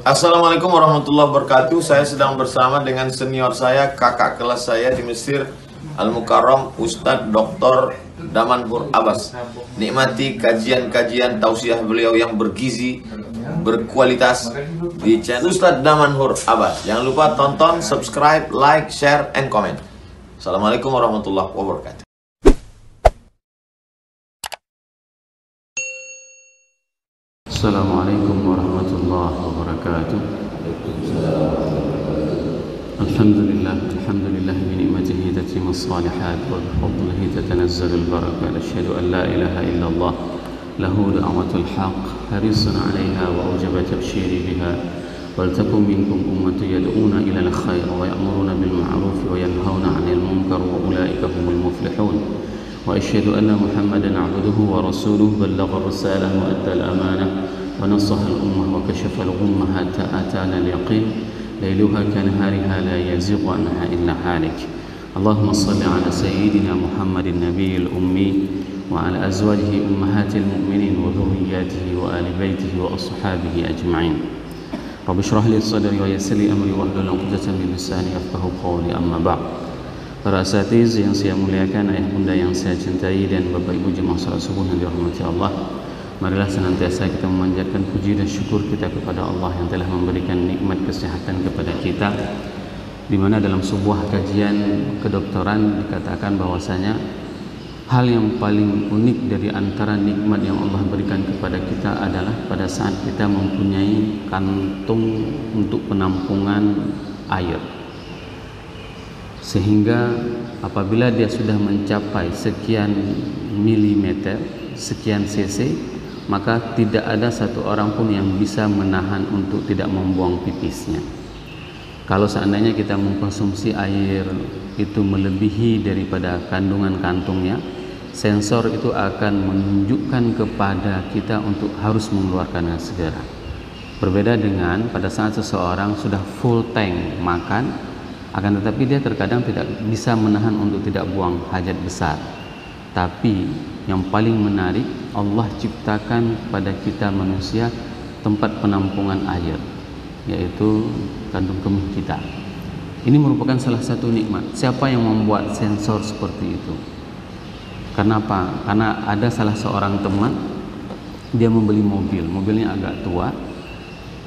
Assalamualaikum warahmatullahi wabarakatuh. Saya sedang bersama dengan senior saya, kakak kelas saya di Mesir, Al-Mukarram, Ustadz Dr. Damanhur Abbas. Nikmati kajian-kajian tausiah beliau yang bergizi, berkualitas di channel Ustadz Damanhur Abbas. Jangan lupa tonton, subscribe, like, share, and comment. Assalamualaikum warahmatullahi wabarakatuh. Assalamualaikum warahmatullahi wabarakatuh. Alhamdulillah bi ni'matihi tatimmu shalihat wa bi fadlihi tatanazzalu al-barakat. Asyhadu an la ilaha illallah lahu da'watul haqq harisun 'alaiha wa awjaba tabshiri biha. Wal takum minkum ummatun yad'una ila al-khair wa ya'muruna bil ma'ruf wa yanhauna 'anil munkar wa ulaika humul muflihun. وأشهد أن محمدا عبده ورسوله بلغ الرسالة وأدى الأمانة ونصح الأمة وكشف الغمة حتى أتانا اليقين ليلها كنهارها لا يزيغ عنها إلا هالك. اللهم صل على سيدنا محمد النبي الأمي وعلى أزواجه أمهات المؤمنين وذرياته وآل بيته وأصحابه أجمعين. رب اشرح لي صدري ويسر لي أمري واحلل عقدة من لساني يفقهوا قولي. أما بعد. Para asatiz yang saya muliakan, ayah bunda yang saya cintai, dan bapak ibu jemaah salat subuh yang dirahmati Allah, marilah senantiasa kita memanjatkan puji dan syukur kita kepada Allah yang telah memberikan nikmat kesehatan kepada kita, di mana dalam sebuah kajian kedokteran dikatakan bahwasanya hal yang paling unik dari antara nikmat yang Allah berikan kepada kita adalah pada saat kita mempunyai kantung untuk penampungan air. Sehingga apabila dia sudah mencapai sekian milimeter, sekian cc, maka tidak ada satu orang pun yang bisa menahan untuk tidak membuang pipisnya. Kalau seandainya kita mengkonsumsi air itu melebihi daripada kandungan kantungnya, sensor itu akan menunjukkan kepada kita untuk harus mengeluarkannya segera. Berbeda dengan pada saat seseorang sudah full tank makan, akan tetapi dia terkadang tidak bisa menahan untuk tidak buang hajat besar. Tapi yang paling menarik, Allah ciptakan pada kita manusia tempat penampungan air, yaitu kandung kemih kita. Ini merupakan salah satu nikmat. Siapa yang membuat sensor seperti itu? Kenapa? Karena ada salah seorang teman, dia membeli mobil, mobilnya agak tua.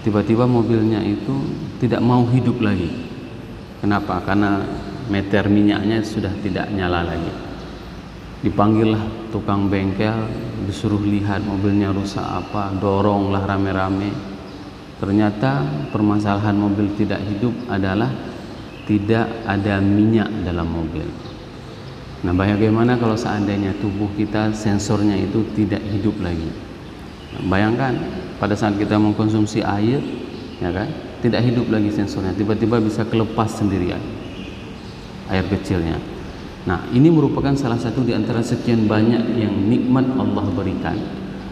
Tiba-tiba mobilnya itu tidak mau hidup lagi. Kenapa? Karena meter minyaknya sudah tidak nyala lagi. Dipanggillah tukang bengkel, disuruh lihat mobilnya rusak apa, doronglah rame-rame. Ternyata permasalahan mobil tidak hidup adalah tidak ada minyak dalam mobil. Nah, bagaimana kalau seandainya tubuh kita sensornya itu tidak hidup lagi? Nah, bayangkan pada saat kita mengkonsumsi air, ya kan? Tidak hidup lagi sensornya, tiba-tiba bisa kelepas sendirian air kecilnya. Nah, ini merupakan salah satu di antara sekian banyak yang nikmat Allah berikan,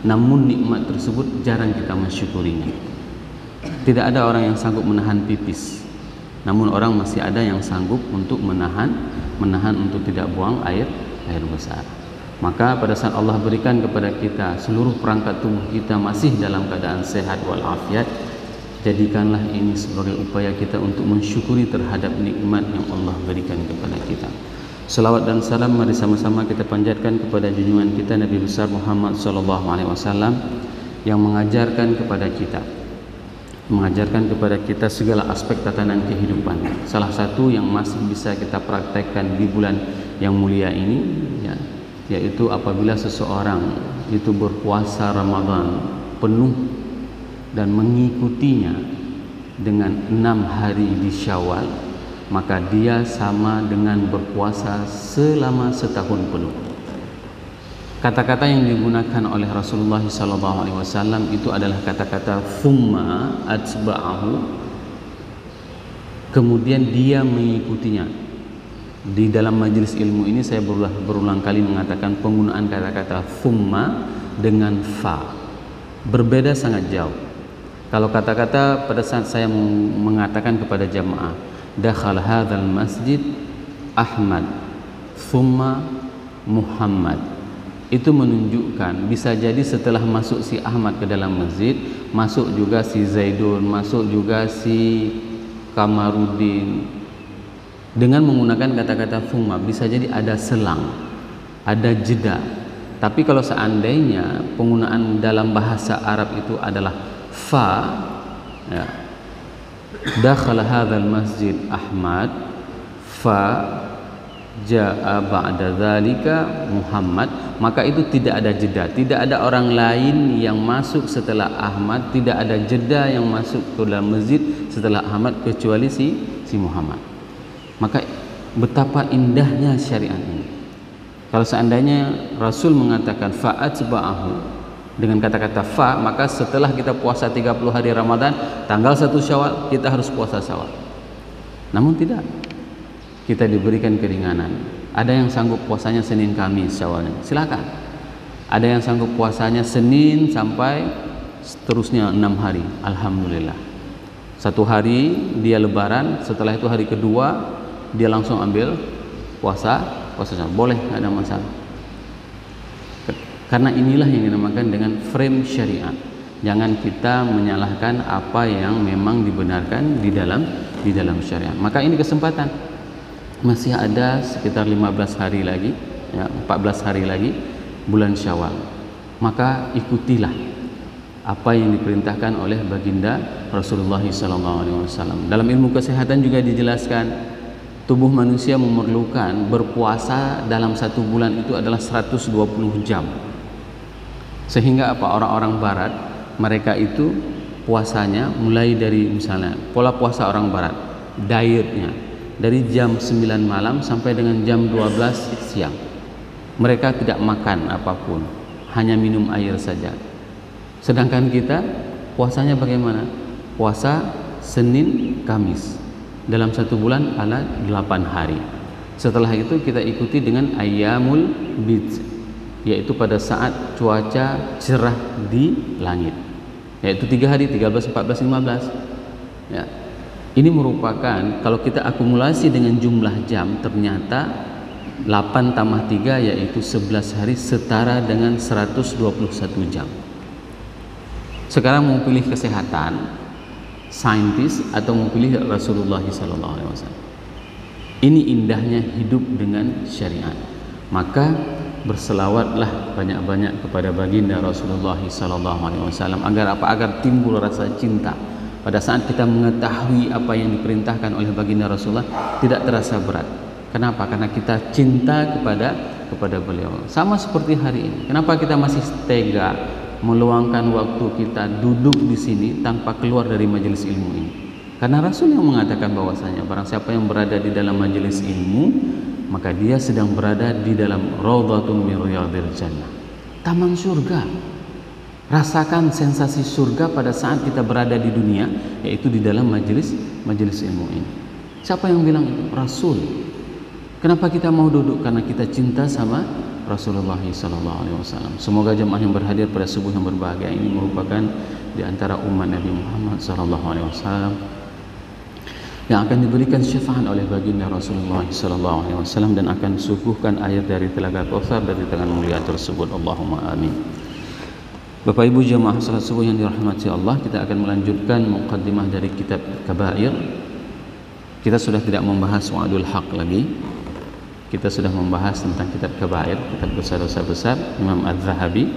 namun nikmat tersebut jarang kita mensyukurinya. Tidak ada orang yang sanggup menahan pipis, namun orang masih ada yang sanggup untuk menahan untuk tidak buang air besar. Maka pada saat Allah berikan kepada kita seluruh perangkat tubuh kita masih dalam keadaan sehat walafiat, jadikanlah ini sebagai upaya kita untuk mensyukuri terhadap nikmat yang Allah berikan kepada kita. Selawat dan salam mari sama-sama kita panjatkan kepada junjungan kita Nabi besar Muhammad SAW yang mengajarkan kepada kita segala aspek tatanan kehidupan. Salah satu yang masih bisa kita praktekkan di bulan yang mulia ini, yaitu apabila seseorang itu berpuasa Ramadan penuh dan mengikutinya dengan 6 hari di Syawal, maka dia sama dengan berpuasa selama setahun penuh. Kata-kata yang digunakan oleh Rasulullah SAW itu adalah kata-kata thumma atba'ahu, kemudian dia mengikutinya. Di dalam majelis ilmu ini saya berulang kali mengatakan penggunaan kata-kata thumma dengan fa berbeda sangat jauh. Kalau kata-kata pada saat saya mengatakan kepada jamaah, dakhal hadzal masjid Ahmad thumma Muhammad, itu menunjukkan bisa jadi setelah masuk si Ahmad ke dalam masjid, masuk juga si Zaidun, masuk juga si Kamarudin, dengan menggunakan kata-kata thumma. Bisa jadi ada selang, ada jeda. Tapi kalau seandainya penggunaan dalam bahasa Arab itu adalah fa, ya, dakhala hadzal masjid Ahmad fa jaa ba'da dzalika Muhammad, maka itu tidak ada jeda, tidak ada orang lain yang masuk setelah Ahmad, tidak ada jeda yang masuk ke dalam masjid setelah Ahmad kecuali si Muhammad. Maka betapa indahnya syariat ini. Kalau seandainya Rasul mengatakan fa'atba'ahu dengan kata-kata fa, maka setelah kita puasa 30 hari Ramadan, tanggal 1 Syawal kita harus puasa Syawal. Namun tidak, kita diberikan keringanan. Ada yang sanggup puasanya Senin Kamis Syawalnya, silakan. Ada yang sanggup puasanya Senin sampai seterusnya 6 hari, alhamdulillah. 1 hari dia lebaran, setelah itu hari kedua dia langsung ambil puasa Syawal. Boleh, nggak ada masalah. Karena inilah yang dinamakan dengan frame syariat. Jangan kita menyalahkan apa yang memang dibenarkan di dalam syariat. Maka ini kesempatan. Masih ada sekitar 15 hari lagi, ya, 14 hari lagi bulan Syawal. Maka ikutilah apa yang diperintahkan oleh baginda Rasulullah SAW. Dalam ilmu kesehatan juga dijelaskan, tubuh manusia memerlukan berpuasa dalam 1 bulan itu adalah 120 jam. Sehingga apa, orang-orang barat mereka itu puasanya mulai dari misalnya pola puasa orang barat, dietnya dari jam 9 malam sampai dengan jam 12 siang. Mereka tidak makan apapun, hanya minum air saja. Sedangkan kita puasanya bagaimana? Puasa Senin Kamis, dalam 1 bulan ada 8 hari. Setelah itu kita ikuti dengan Ayyamul Bid, yaitu pada saat cuaca cerah di langit, yaitu 3 hari, 13, 14, 15, ya. Ini merupakan, kalau kita akumulasi dengan jumlah jam, ternyata 8 tambah 3 yaitu 11 hari, setara dengan 121 jam. Sekarang mau pilih kesehatan, saintis, atau mau pilih Rasulullah SAW. Ini indahnya hidup dengan syariat. Maka berselawatlah banyak-banyak kepada baginda Rasulullah SAW agar apa? Agar timbul rasa cinta. Pada saat kita mengetahui apa yang diperintahkan oleh baginda Rasulullah, tidak terasa berat. Kenapa? Karena kita cinta kepada beliau. Sama seperti hari ini. Kenapa kita masih tega meluangkan waktu kita duduk di sini tanpa keluar dari majelis ilmu ini? Karena Rasul yang mengatakan bahwasanya barang siapa yang berada di dalam majelis ilmu, maka dia sedang berada di dalam raudhatun min riyadil jannah, taman surga. Rasakan sensasi surga pada saat kita berada di dunia, yaitu di dalam majelis ilmu ini. Siapa yang bilang itu? Rasul. Kenapa kita mau duduk? Karena kita cinta sama Rasulullah SAW. Semoga jemaah yang berhadir pada subuh yang berbahagia ini merupakan di antara umat Nabi Muhammad SAW yang akan diberikan syafaat oleh baginda Rasulullah SAW dan akan disuguhkan air dari telaga Kautsar dari tangan mulia tersebut. Allahumma amin. Bapak Ibu jemaah salat subuh yang dirahmati Allah, kita akan melanjutkan muqaddimah dari kitab Kabair. Kita sudah tidak membahas wa'dul haq lagi. Kita sudah membahas tentang kitab Kabair, kitab dosa-dosa besar, Imam Az-Zahabi.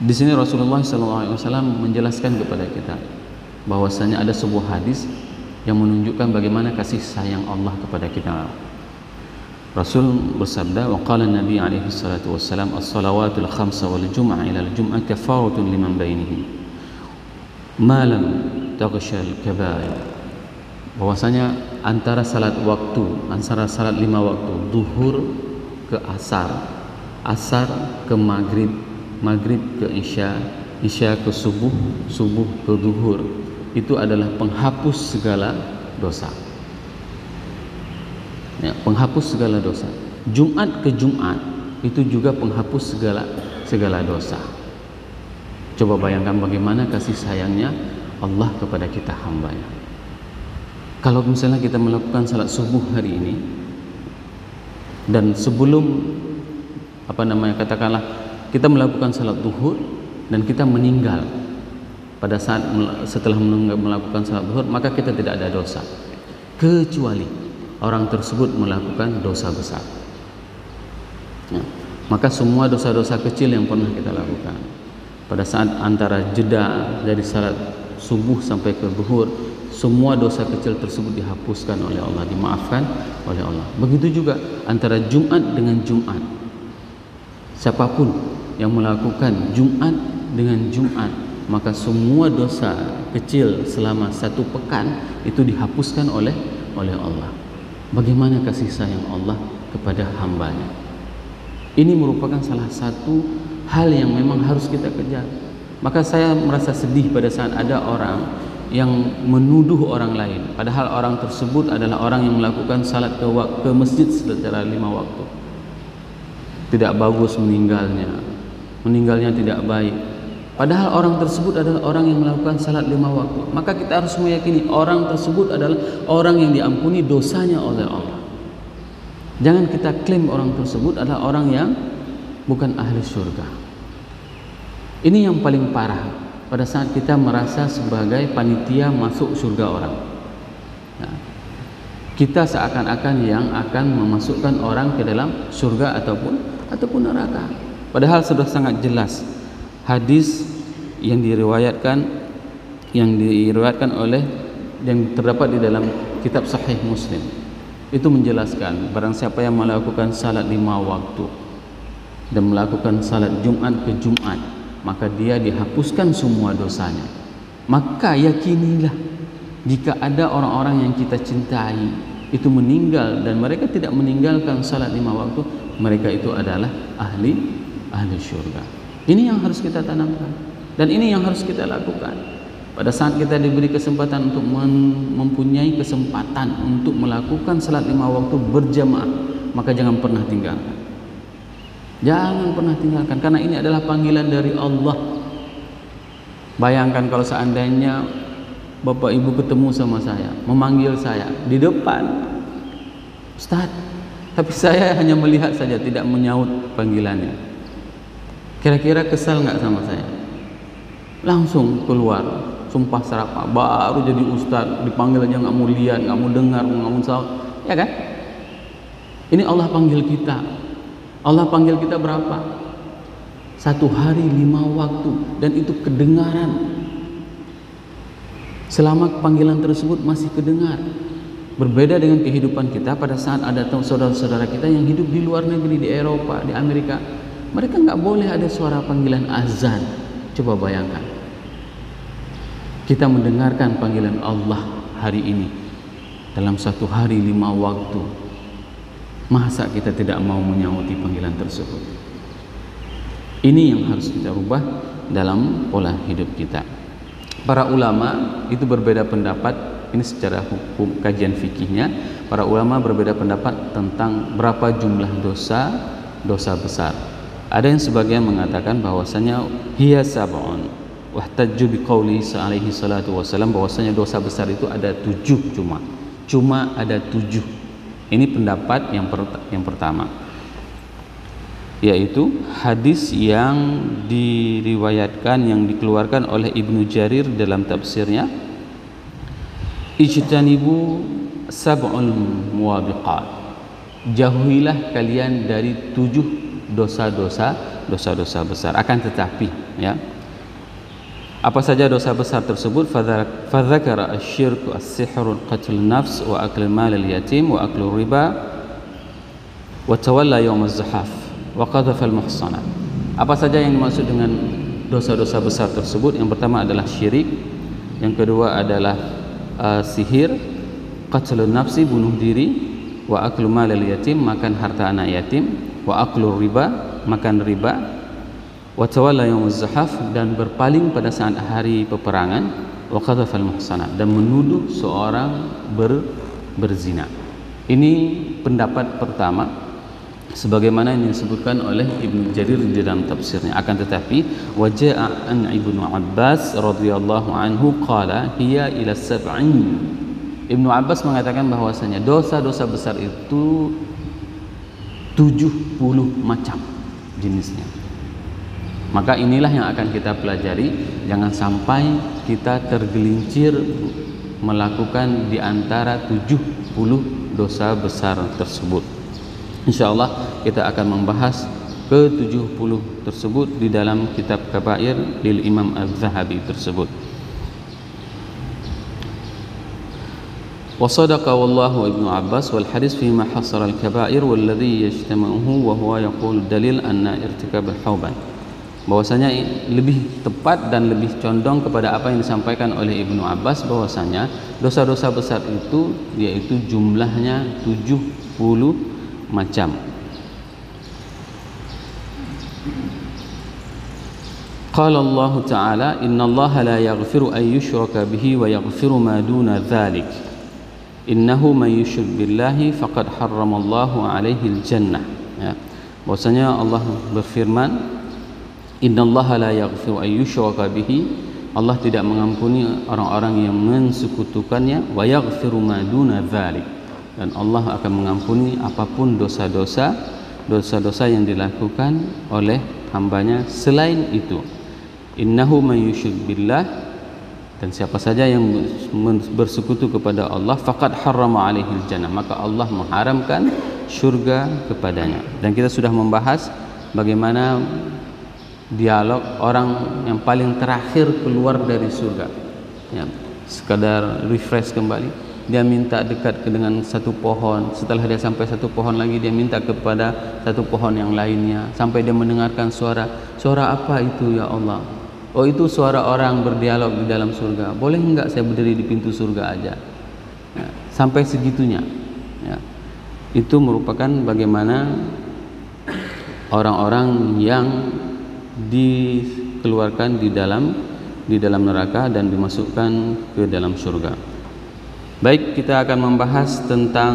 Di sini Rasulullah SAW menjelaskan kepada kita bahwasanya ada sebuah hadis yang menunjukkan bagaimana kasih sayang Allah kepada kita. Rasul bersabda, wa qala Nabi alaihi salatu wassalam, as-salawatul khamsa wal jum'ah ila al-jum'ah kafaratun liman bainihim ma lam taghsha al-kaba'ir. Bahwasanya antara salat 5 waktu, zuhur ke asar, asar ke maghrib, maghrib ke isya, isya ke subuh, subuh ke zuhur, itu adalah penghapus segala dosa. Ya, penghapus segala dosa. Jumat ke Jumat itu juga penghapus segala dosa. Coba bayangkan bagaimana kasih sayangnya Allah kepada kita hambanya. Kalau misalnya kita melakukan salat subuh hari ini dan sebelum katakanlah kita melakukan salat zuhur dan kita meninggal pada saat setelah melakukan salat zuhur, maka kita tidak ada dosa, kecuali orang tersebut melakukan dosa besar. Ya. Maka semua dosa-dosa kecil yang pernah kita lakukan pada saat antara jeda dari salat subuh sampai ke zuhur, semua dosa kecil tersebut dihapuskan oleh Allah, dimaafkan oleh Allah. Begitu juga antara Jumat dengan Jumat. Siapapun yang melakukan Jumat dengan Jumat, maka semua dosa kecil selama satu pekan itu dihapuskan oleh Allah. Bagaimana kasih sayang Allah kepada hambanya? Ini merupakan salah satu hal yang memang harus kita kejar. Maka saya merasa sedih pada saat ada orang yang menuduh orang lain, padahal orang tersebut adalah orang yang melakukan salat ke masjid secara 5 waktu. Tidak bagus meninggalnya tidak baik. Padahal orang tersebut adalah orang yang melakukan salat 5 waktu. Maka kita harus meyakini orang tersebut adalah orang yang diampuni dosanya oleh Allah. Jangan kita klaim orang tersebut adalah orang yang bukan ahli surga. Ini yang paling parah pada saat kita merasa sebagai panitia masuk surga orang. Nah, kita seakan-akan yang akan memasukkan orang ke dalam surga ataupun neraka. Padahal sudah sangat jelas hadis yang diriwayatkan oleh yang terdapat di dalam kitab Sahih Muslim. Itu menjelaskan barang siapa yang melakukan salat 5 waktu dan melakukan salat Jumat ke Jumat, maka dia dihapuskan semua dosanya. Maka yakinilah, jika ada orang-orang yang kita cintai itu meninggal dan mereka tidak meninggalkan salat 5 waktu, mereka itu adalah ahli syurga. Ini yang harus kita tanamkan dan ini yang harus kita lakukan. Pada saat kita diberi kesempatan untuk mempunyai kesempatan untuk melakukan salat 5 waktu berjamaah, maka jangan pernah tinggalkan. Jangan pernah tinggalkan, karena ini adalah panggilan dari Allah. Bayangkan kalau seandainya Bapak Ibu ketemu sama saya, memanggil saya di depan, Ustaz, tapi saya hanya melihat saja, tidak menyaut panggilannya. Kira-kira kesal nggak sama saya? Langsung keluar, sumpah serapah, baru jadi ustaz, dipanggil aja nggak mau lihat, nggak mau dengar, nggak mau saut, ya kan? Ini Allah panggil kita. Allah panggil kita berapa? 1 hari 5 waktu, dan itu kedengaran. Selama panggilan tersebut masih kedengar. Berbeda dengan kehidupan kita pada saat ada saudara-saudara kita yang hidup di luar negeri, di Eropa, di Amerika. Mereka nggak boleh ada suara panggilan azan. Coba bayangkan, kita mendengarkan panggilan Allah hari ini dalam 1 hari 5 waktu. Masa kita tidak mau menyauti panggilan tersebut? Ini yang harus kita rubah dalam pola hidup kita. Para ulama itu berbeda pendapat. Ini secara hukum kajian fikihnya, para ulama berbeda pendapat tentang berapa jumlah dosa besar. Ada yang sebagian mengatakan bahwasanya hiya sab'un wahtajju biqauli alaihi salatu wasallam, bahwasanya dosa besar itu ada 7, cuma ada 7. Ini pendapat yang pertama, yaitu hadis yang diriwayatkan, yang dikeluarkan oleh Ibnu Jarir dalam tafsirnya, ijtanibu sab'ul muwabiqat, jauhilah kalian dari 7 dosa-dosa besar. Akan tetapi, ya, apa saja dosa besar tersebut? Fadzakara asyirku, as-sihru, qatlun nafs, wa aklu mal al-yatim, wa aklu riba, wa tawalla yawm az-zahaf, wa qadhafa al-muhsanat. Apa saja yang dimaksud dengan dosa-dosa besar tersebut? Yang pertama adalah syirik, yang kedua adalah sihir, qatlun nafsi, bunuh diri, wa aklu mal al-yatim, makan harta anak yatim, wa aklu riba, makan riba, wa tawalla yaumuz zahaf, dan berpaling pada saat hari peperangan, wa qadhafal muhsanat, dan menuduh seorang berzina. Ini pendapat pertama sebagaimana yang disebutkan oleh Ibnu Jarir di dalam tafsirnya. Akan tetapi waja'a an Ibnu Abbas radhiyallahu anhu qala hiya ila sab'in. Ibnu Abbas mengatakan bahwasanya dosa-dosa besar itu 70 macam. jenisnya. Maka inilah yang akan kita pelajari. Jangan sampai kita tergelincir melakukan di antara 70 dosa besar tersebut. Insyaallah kita akan membahas ke-70 tersebut di dalam kitab Kabair lil Imam Az-Zahabi tersebut. Wa sadaqa wallahu Ibnu Abbas wal hadis fi ma hasara al-kabair walladhi yajtama'uhu wa huwa yaqul dalil anna irtikab al-hauban. Bahwasanya lebih tepat dan lebih condong kepada apa yang disampaikan oleh Ibnu Abbas, bahwasanya dosa-dosa besar itu yaitu jumlahnya 70 macam. Qala Allah Ta'ala innallaha la yaghfiru an yushraka bihi wa yaghfiru ma duna dzalik innahu man yusyrik billahi faqad harramallahu alaihi al-jannah. Ya. Bahwasanya Allah berfirman, innallaha la yaghfiru an yushraka bihi, Allah tidak mengampuni orang-orang yang mensekutukannya, wa yaghfiru ma duna dzalik, dan Allah akan mengampuni apapun dosa-dosa yang dilakukan oleh hambanya selain itu. Innahu man yusyrik billah, dan siapa saja yang bersekutu kepada Allah, faqad harrama alaihil jannah, maka Allah mengharamkan syurga kepadanya. Dan kita sudah membahas bagaimana dialog orang yang paling terakhir keluar dari surga, ya, sekadar refresh kembali, dia minta dekat dengan satu pohon. Setelah dia sampai satu pohon lagi, dia minta kepada satu pohon yang lainnya, sampai dia mendengarkan suara apa itu ya Allah? Oh, itu suara orang berdialog di dalam surga. Boleh enggak saya berdiri di pintu surga aja? Ya, sampai segitunya. Ya. Itu merupakan bagaimana orang-orang yang dikeluarkan di dalam neraka dan dimasukkan ke dalam surga. Baik, kita akan membahas tentang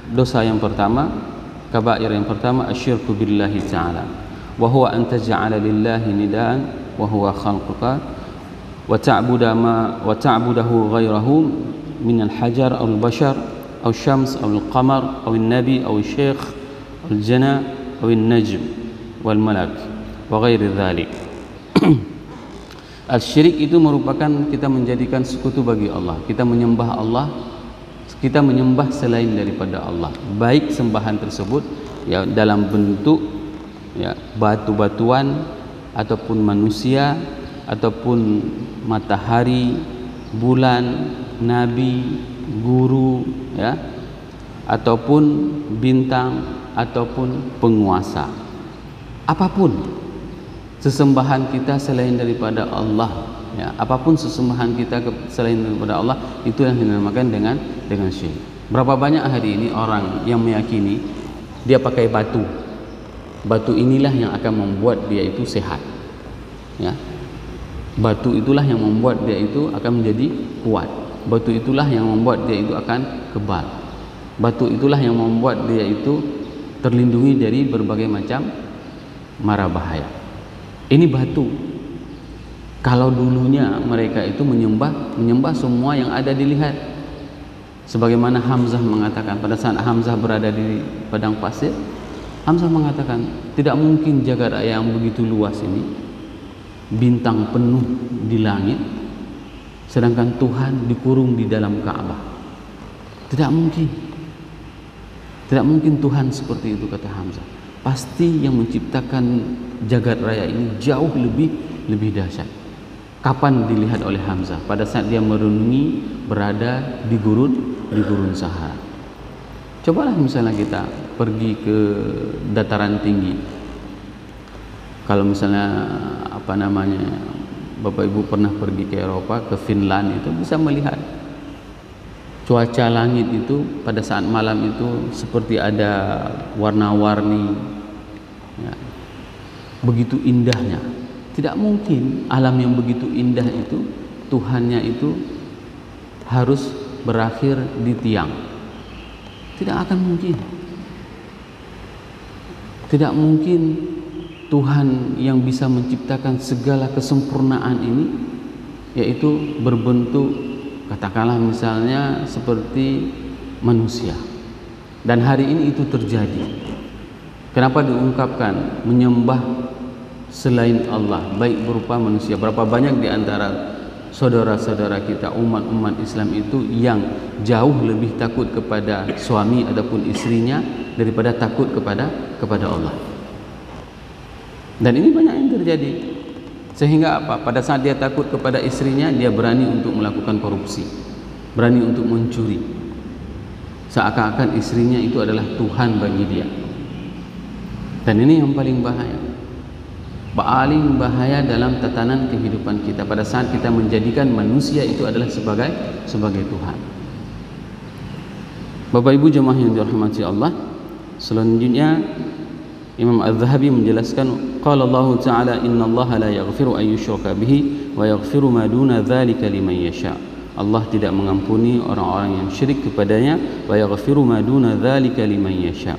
dosa yang pertama, kabair yang pertama, asyirku billahi ta'ala, wa huwa an taj'ala lillahi nidaan wa huwa khalquka wa ta'budahu ghairahu min al-hajar aw al-bashar aw syams aw al-qamar aw an-nabi aw al-syekh aw al-jana aw al-najm wal malak wa ghairi dhalik. Al-syirik itu merupakan kita menjadikan sekutu bagi Allah. Kita menyembah Allah, kita menyembah selain daripada Allah. Baik sembahan tersebut ya dalam bentuk ya batu-batuan, ataupun manusia, ataupun matahari, bulan, nabi, guru, ya, ataupun bintang, ataupun penguasa. Apapun sesembahan kita selain daripada Allah, ya, apapun sesembahan kita selain daripada Allah, itu yang dinamakan dengan syirik. Berapa banyak hari ini orang yang meyakini dia pakai batu. Batu inilah yang akan membuat dia itu sehat, ya. Batu itulah yang membuat dia itu akan menjadi kuat. Batu itulah yang membuat dia itu akan kebal. Batu itulah yang membuat dia itu terlindungi dari berbagai macam mara bahaya. Ini batu. Kalau dulunya mereka itu menyembah semua yang ada dilihat. Sebagaimana Hamzah mengatakan pada saat Hamzah berada di padang pasir, Hamzah mengatakan, tidak mungkin jagat raya yang begitu luas ini, bintang penuh di langit, sedangkan Tuhan dikurung di dalam Ka'bah. Tidak mungkin. Tidak mungkin Tuhan seperti itu, kata Hamzah. Pasti yang menciptakan jagat raya ini jauh lebih dahsyat. Kapan dilihat oleh Hamzah? Pada saat dia merenungi berada di gurun Sahara. Cobalah misalnya kita pergi ke dataran tinggi. Kalau misalnya Bapak Ibu pernah pergi ke Eropa, ke Finland, itu bisa melihat cuaca langit itu pada saat malam itu seperti ada warna-warni, ya, begitu indahnya. Tidak mungkin alam yang begitu indah itu Tuhannya itu harus berakhir di tiang. Tidak akan mungkin. Tidak mungkin Tuhan yang bisa menciptakan segala kesempurnaan ini, yaitu berbentuk katakanlah misalnya seperti manusia. Dan hari ini itu terjadi. Kenapa diungkapkan menyembah selain Allah, baik berupa manusia? Berapa banyak di antara saudara-saudara kita umat-umat Islam itu yang jauh lebih takut kepada suami ataupun istrinya daripada takut kepada Allah. Dan ini banyak yang terjadi. Sehingga apa? Pada saat dia takut kepada istrinya, dia berani untuk melakukan korupsi, berani untuk mencuri. Seakan-akan istrinya itu adalah Tuhan bagi dia. Dan ini yang paling bahaya. Paling bahaya dalam tatanan kehidupan kita pada saat kita menjadikan manusia itu adalah sebagai Tuhan. Bapak Ibu jemaah yang dirahmati Allah, selanjutnya Imam Az-Zahabi menjelaskan, qala Allah Ta'ala innallaha la yaghfiru an yushraka bihi wa yaghfiru ma duna dzalika liman yasha. Allah tidak mengampuni orang-orang yang syirik kepadanya, wa yaghfiru ma duna dzalika liman yasha.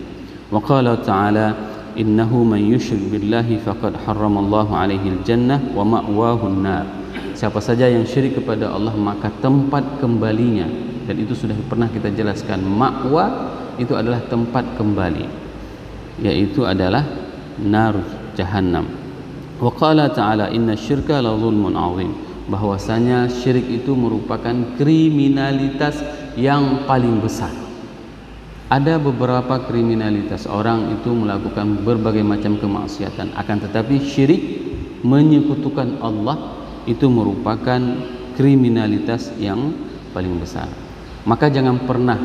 Wa qala Ta'ala innahu man yusyrik billahi faqad harramallahu alaihi al-jannah wa ma'wahu an-nar. Siapa saja yang syirik kepada Allah maka tempat kembalinya, dan itu sudah pernah kita jelaskan, ma'wa itu adalah tempat kembali, yaitu adalah nar jahannam. Wa qala ta'ala inna syirka la zulmun azim. Bahwasanya syirik itu merupakan kriminalitas yang paling besar. Ada beberapa kriminalitas, orang itu melakukan berbagai macam kemaksiatan, akan tetapi syirik, menyekutukan Allah, itu merupakan kriminalitas yang paling besar. Maka jangan pernah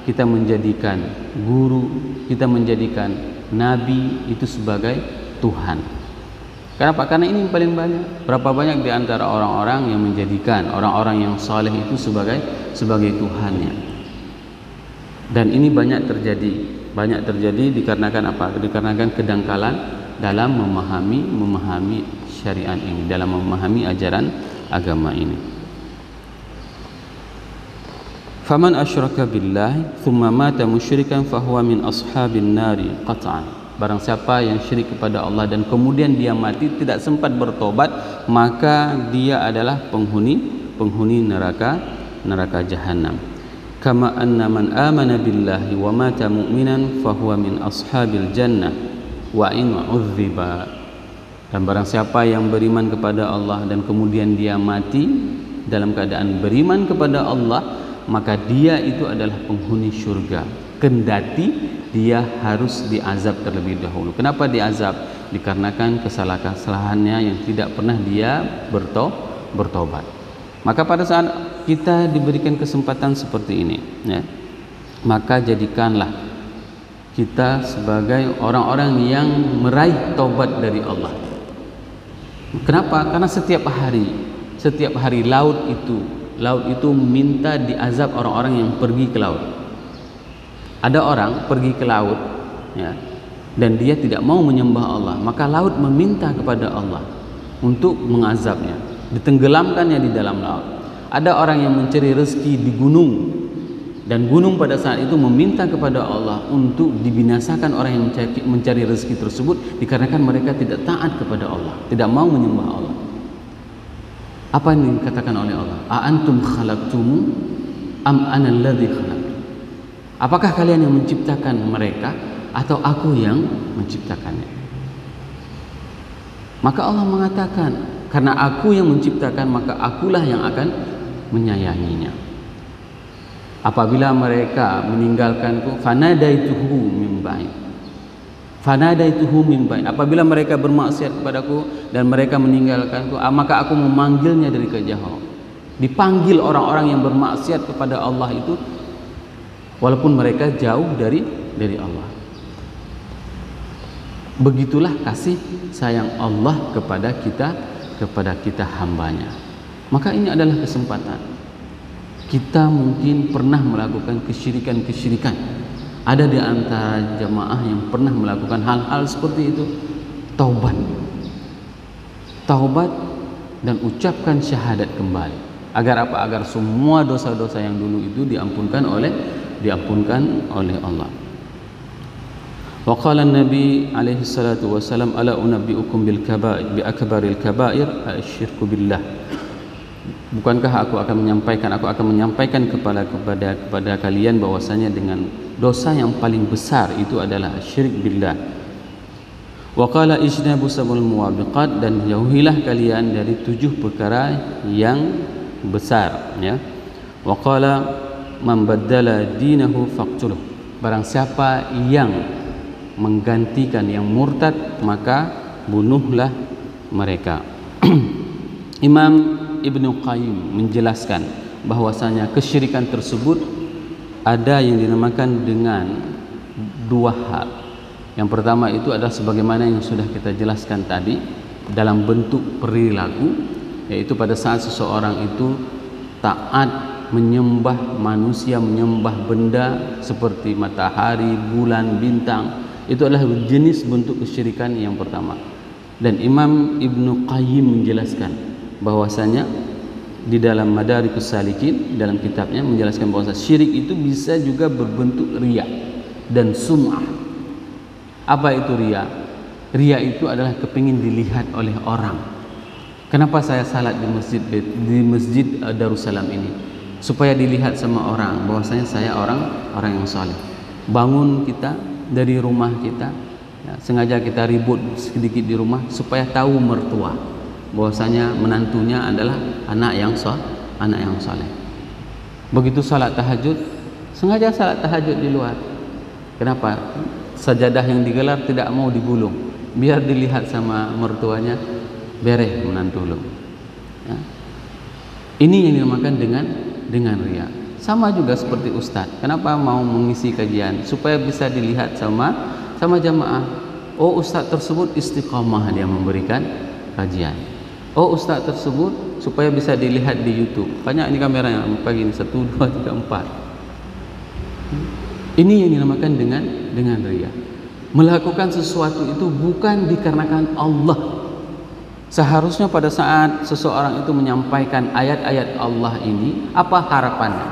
kita menjadikan guru, kita menjadikan nabi itu sebagai Tuhan. Kenapa? Karena ini yang paling banyak. Berapa banyak di antara orang-orang yang menjadikan orang-orang yang saleh itu sebagai Tuhannya. Dan ini banyak terjadi dikarenakan apa? Dikarenakan kedangkalan dalam memahami syariat ini, dalam memahami ajaran agama ini. Faman asyraka billahi thumma mata musyrikan fahuwa min ashabin nari qat'an. Barang siapa yang syirik kepada Allah dan kemudian dia mati tidak sempat bertobat, maka dia adalah penghuni neraka jahanam. Kama anna man amana billahi wa mata mu'minan fahuwa min ashabil jannah wa in udziba. Dan barang siapa yang beriman kepada Allah dan kemudian dia mati dalam keadaan beriman kepada Allah, maka dia itu adalah penghuni surga, kendati dia harus diazab terlebih dahulu. Kenapa diazab? Dikarenakan kesalahan-kesalahannya yang tidak pernah dia bertobat. Maka pada saat kita diberikan kesempatan seperti ini, ya, maka jadikanlah kita sebagai orang-orang yang meraih taubat dari Allah. Kenapa? Karena setiap hari laut itu minta diazab orang-orang yang pergi ke laut. Ada orang pergi ke laut, ya, dan dia tidak mau menyembah Allah, maka laut meminta kepada Allah untuk mengazabnya, ditenggelamkannya di dalam laut. Ada orang yang mencari rezeki di gunung, dan gunung pada saat itu meminta kepada Allah untuk dibinasakan orang yang mencari rezeki tersebut, dikarenakan mereka tidak taat kepada Allah, tidak mau menyembah Allah. Apa yang dikatakan oleh Allah? A antum khalaqtumu am ana alladzi khalaqtu. Apakah kalian yang menciptakan mereka atau aku yang menciptakannya? Maka Allah mengatakan, karena aku yang menciptakan, maka akulah yang akan menyayanginya. Apabila mereka meninggalkanku, fanadaituhu min ba'id. Apabila mereka bermaksiat kepadaku dan mereka meninggalkanku, maka aku memanggilnya dari kejauhan. Dipanggil orang-orang yang bermaksiat kepada Allah itu walaupun mereka jauh dari Allah. Begitulah kasih sayang Allah kepada kita hambanya. Maka ini adalah kesempatan. Kita mungkin pernah melakukan kesyirikan. Ada di antara jamaah yang pernah melakukan hal-hal seperti itu. Taubat dan ucapkan syahadat kembali. Agar apa? Agar semua dosa-dosa yang dulu itu diampunkan oleh Allah. Wa qala an-nabi alaihi salatu wasalam ala unabbiukum bil kaba'ir bi akbaril kaba'ir asyirku billah. Bukankah aku akan menyampaikan kepada kalian bahwasanya dengan dosa yang paling besar itu adalah syirik billah, Wa qala ijnabu sabul muwabiqat, dan jauhilah kalian dari 7 perkara yang besar, ya. Wa qala man baddala dinahu faqtuluh, barang siapa yang menggantikan, yang murtad, maka bunuhlah mereka. Imam Ibnu Qayyim menjelaskan bahwasanya kesyirikan tersebut ada yang dinamakan dengan 2 hal. Yang pertama itu adalah sebagaimana yang sudah kita jelaskan tadi, dalam bentuk perilaku, yaitu pada saat seseorang itu taat menyembah manusia, menyembah benda seperti matahari, bulan, bintang. Itu adalah jenis bentuk kesyirikan yang pertama. Dan Imam Ibnu Qayyim menjelaskan bahwasanya di dalam Madarikus Salikin, dalam kitabnya menjelaskan bahwa syirik itu bisa juga berbentuk riya dan sum'ah. Apa itu riya? Riya itu adalah kepingin dilihat oleh orang. Kenapa saya salat di masjid Darussalam ini? Supaya dilihat sama orang bahwasanya saya orang yang saleh. Bangun kita dari rumah kita, ya, sengaja kita ribut sedikit di rumah supaya tahu mertua bahwasanya menantunya adalah anak yang saleh. Begitu salat tahajud, sengaja salat tahajud di luar. Kenapa? Sajadah yang digelar tidak mau digulung, biar dilihat sama mertuanya, bereh menantu lu. Ya. Ini yang dinamakan dengan riya. Sama juga seperti ustaz. Kenapa mau mengisi kajian? Supaya bisa dilihat sama jamaah. Oh, ustaz tersebut istiqamah dia memberikan kajian. Oh, ustaz tersebut supaya bisa dilihat di YouTube. Banyak ini kameranya, pagi ini 1, 2, 3, 4. Ini yang dinamakan dengan riya. Melakukan sesuatu itu bukan dikarenakan Allah. Seharusnya pada saat seseorang itu menyampaikan ayat-ayat Allah ini, apa harapannya?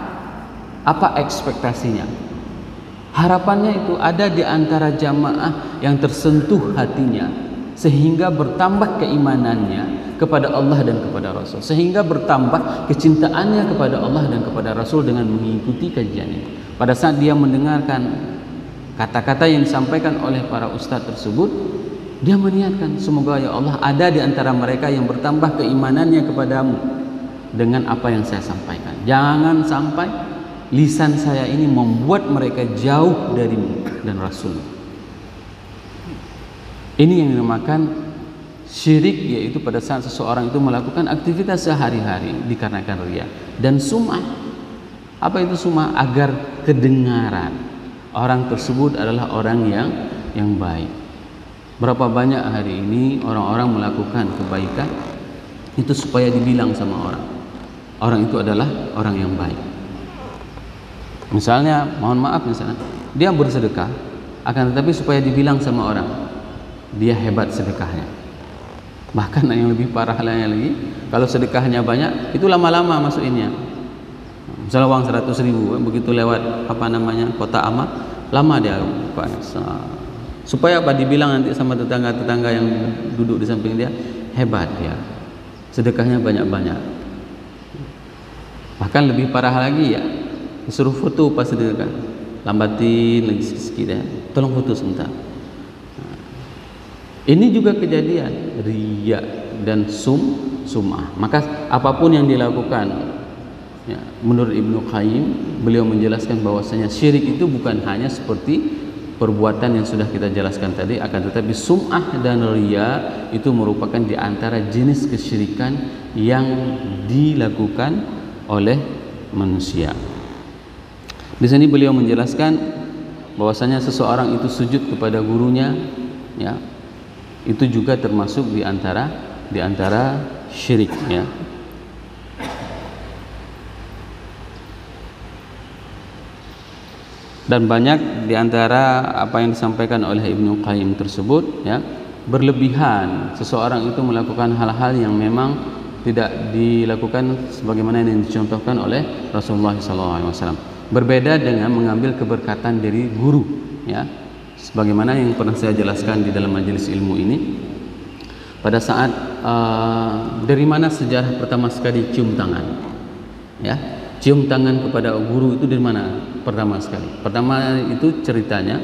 Apa ekspektasinya? Harapannya itu ada di antara jamaah yang tersentuh hatinya, sehingga bertambah keimanannya kepada Allah dan kepada Rasul, sehingga bertambah kecintaannya kepada Allah dan kepada Rasul dengan mengikuti kajian ini. Pada saat dia mendengarkan kata-kata yang disampaikan oleh para ustadz tersebut, dia meniatkan, semoga ya Allah ada di antara mereka yang bertambah keimanannya kepadamu dengan apa yang saya sampaikan. Jangan sampai lisan saya ini membuat mereka jauh darimu dan Rasul. Ini yang dinamakan syirik, yaitu pada saat seseorang itu melakukan aktivitas sehari-hari dikarenakan riya dan sum'ah. Apa itu sum'ah? Agar kedengaran orang tersebut adalah orang yang baik. Berapa banyak hari ini orang-orang melakukan kebaikan itu supaya dibilang sama orang itu adalah orang yang baik. Misalnya, mohon maaf, misalnya dia bersedekah, akan tetapi supaya dibilang sama orang dia hebat sedekahnya. Bahkan yang lebih parah lagi, kalau sedekahnya banyak, itu lama-lama masukinnya. Misalnya uang 100.000, begitu lewat kota amal, lama dia supaya apa? Dibilang nanti sama tetangga-tetangga yang duduk di samping dia, hebat dia, sedekahnya banyak-banyak. Bahkan lebih parah lagi, ya, disuruh foto pas sedekah, lambatin lagi sedikit ya, tolong foto sebentar. Ini juga kejadian riya dan sum'ah. Maka apapun yang dilakukan, ya, menurut Ibnu Qayyim, beliau menjelaskan bahwasanya syirik itu bukan hanya seperti perbuatan yang sudah kita jelaskan tadi, akan tetapi sum'ah dan riya itu merupakan di antara jenis kesyirikan yang dilakukan oleh manusia. Di sini beliau menjelaskan bahwasanya seseorang itu sujud kepada gurunya, ya, itu juga termasuk di antara syirik, ya. Dan banyak di antara apa yang disampaikan oleh Ibnu Qayyim tersebut, ya, berlebihan seseorang itu melakukan hal-hal yang memang tidak dilakukan sebagaimana yang dicontohkan oleh Rasulullah SAW. Berbeda dengan mengambil keberkatan dari guru, ya, sebagaimana yang pernah saya jelaskan di dalam majelis ilmu ini. Pada saat dari mana sejarah pertama sekali cium tangan, ya, cium tangan kepada guru itu dari mana pertama sekali? Pertama itu ceritanya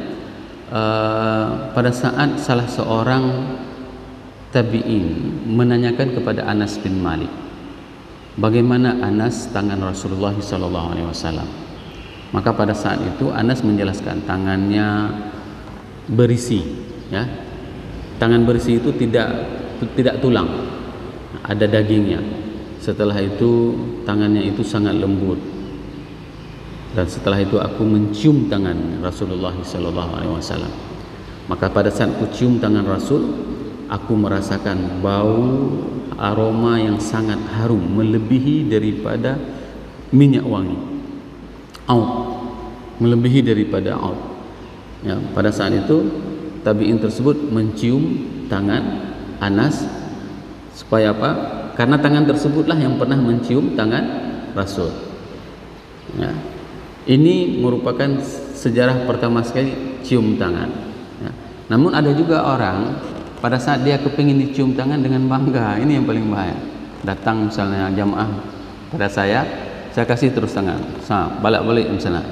pada saat salah seorang tabi'in menanyakan kepada Anas bin Malik, bagaimana Anas tangan Rasulullah SAW. Maka pada saat itu Anas menjelaskan tangannya berisi, ya. Tangan berisi itu tidak tulang, ada dagingnya. Setelah itu tangannya itu sangat lembut. Dan setelah itu aku mencium tangan Rasulullah SAW. Maka pada saat aku cium tangan Rasul, aku merasakan bau aroma yang sangat harum, melebihi daripada minyak wangi, melebihi daripada out. Ya, pada saat itu tabi'in tersebut mencium tangan Anas supaya apa? Karena tangan tersebutlah yang pernah mencium tangan Rasul. Ya. Ini merupakan sejarah pertama sekali cium tangan. Ya. Namun ada juga orang pada saat dia kepingin dicium tangan dengan bangga, ini yang paling bahaya. Datang misalnya jamaah pada saya kasih terus tangan, balik misalnya.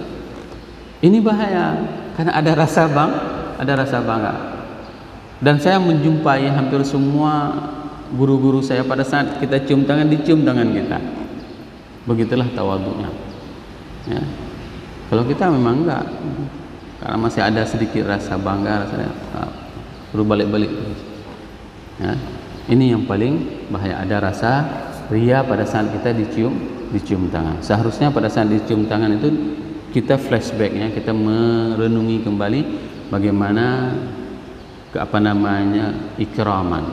Ini bahaya karena ada rasa bangga. Dan saya menjumpai hampir semua guru-guru saya pada saat kita cium tangan, dicium tangan kita. Begitulah tawadhunya. Ya. Kalau kita memang enggak, karena masih ada sedikit rasa bangga, rasanya perlu balik-balik. Ya. Ini yang paling bahaya, ada rasa ria pada saat kita dicium tangan. Seharusnya pada saat dicium tangan itu kita flashbacknya, kita merenungi kembali bagaimana ikraman,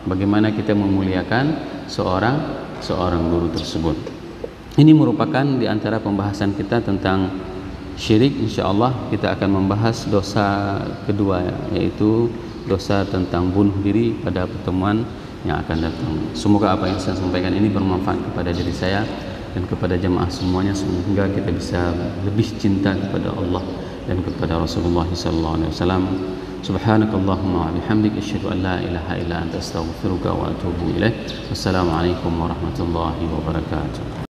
bagaimana kita memuliakan seorang guru tersebut. Ini merupakan di antara pembahasan kita tentang syirik. Insyaallah kita akan membahas dosa kedua, yaitu dosa tentang bunuh diri pada pertemuan yang akan datang. Semoga apa yang saya sampaikan ini bermanfaat kepada diri saya dan kepada jemaah semuanya, sehingga kita bisa lebih cinta kepada Allah dan kepada Rasulullah SAW. Subhanakallahumma wa bihamdik, asyhadu an la ilaha illa anta, astaghfiruka wa atubu ilaik. Wassalamualaikum warahmatullahi wabarakatuh.